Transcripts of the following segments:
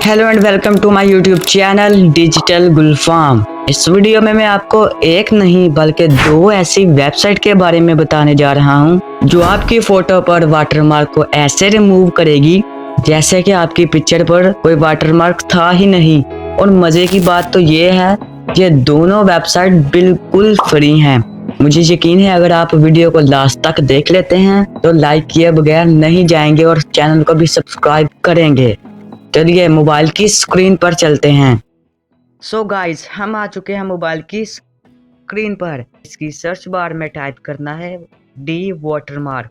Hello and welcome to my YouTube channel digital Gulfam. इस video में मैं आपको एक नहीं बल्कि दो ऐसी वेबसाइट के बारे में बताने जा रहा हूं जो आपकी फोटो पर वाटरमार्क को ऐसे रिमूव करेगी जैसे कि आपकी पिक्चर पर कोई वाटरमार्क था ही नहीं। और मजे की बात तो ये है ये दोनों वेबसाइट बिल्कुल फ्री हैं। मुझे यकीन है अगर आप वीडियो को लास्ट तक देख लेते हैं तो लाइक किए बगैर नहीं जाएंगे और चैनल को भी सब्सक्राइब करेंगे। चलिए मोबाइल की स्क्रीन पर चलते हैं। सो गाइस हम आ चुके हैं मोबाइल की स्क्रीन पर। इसकी सर्च बार में टाइप करना है डी वाटरमार्क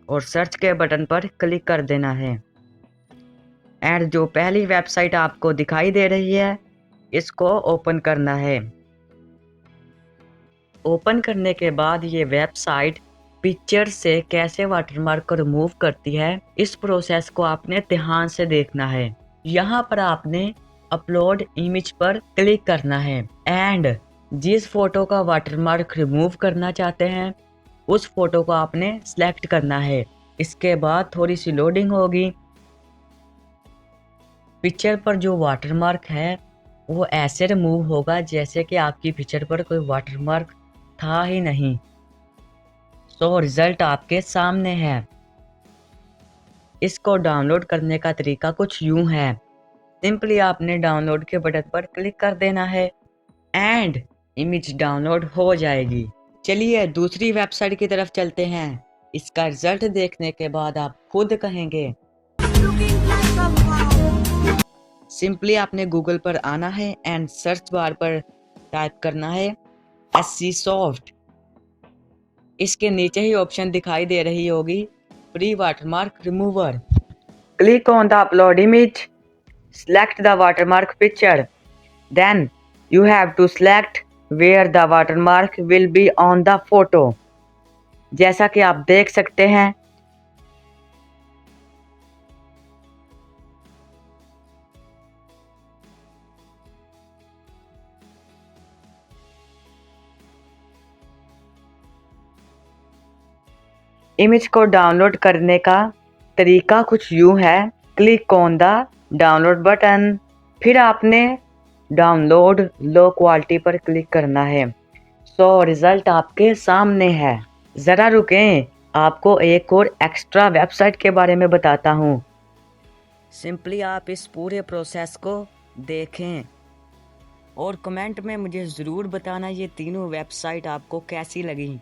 और सर्च के बटन पर क्लिक कर देना है। एंड जो पहली वेबसाइट आपको दिखाई दे रही है इसको ओपन करना है। ओपन करने के बाद ये वेबसाइट पिक्चर से कैसे वाटरमार्क को रिमूव करती है इस प्रोसेस को आपने ध्यान से देखना है। यहाँ पर आपने अपलोड इमेज पर क्लिक करना है एंड जिस फोटो का वाटरमार्क रिमूव करना चाहते हैं उस फोटो को आपने सेलेक्ट करना है। इसके बाद थोड़ी सी लोडिंग होगी। पिक्चर पर जो वाटरमार्क है वो ऐसे रिमूव होगा जैसे कि आपकी पिक्चर पर कोई वाटरमार्क था ही नहीं। सो रिजल्ट आपके सामने है। इसको डाउनलोड करने का तरीका कुछ यूं है। सिंपली आपने डाउनलोड के बटन पर क्लिक कर देना है एंड इमेज डाउनलोड हो जाएगी। चलिए दूसरी वेबसाइट की तरफ चलते हैं। इसका रिजल्ट देखने के बाद आप खुद कहेंगे। सिंपली आपने गूगल पर आना है एंड सर्च बार पर टाइप करना है SC Soft। इसके नीचे ही ऑप्शन दिखाई दे रही होगी free watermark remover. Click on the upload image, select the watermark picture, then you have to select where the watermark will be on the photo। जैसा कि आप देख सकते हैं इमेज को डाउनलोड करने का तरीका कुछ यूं है। Click on the download button, फिर आपने डाउनलोड लो क्वालिटी पर क्लिक करना है। सो रिजल्ट आपके सामने है। ज़रा रुकें, आपको एक और एक्स्ट्रा वेबसाइट के बारे में बताता हूँ। सिंपली आप इस पूरे प्रोसेस को देखें और कमेंट में मुझे ज़रूर बताना ये तीनों वेबसाइट आपको कैसी लगी।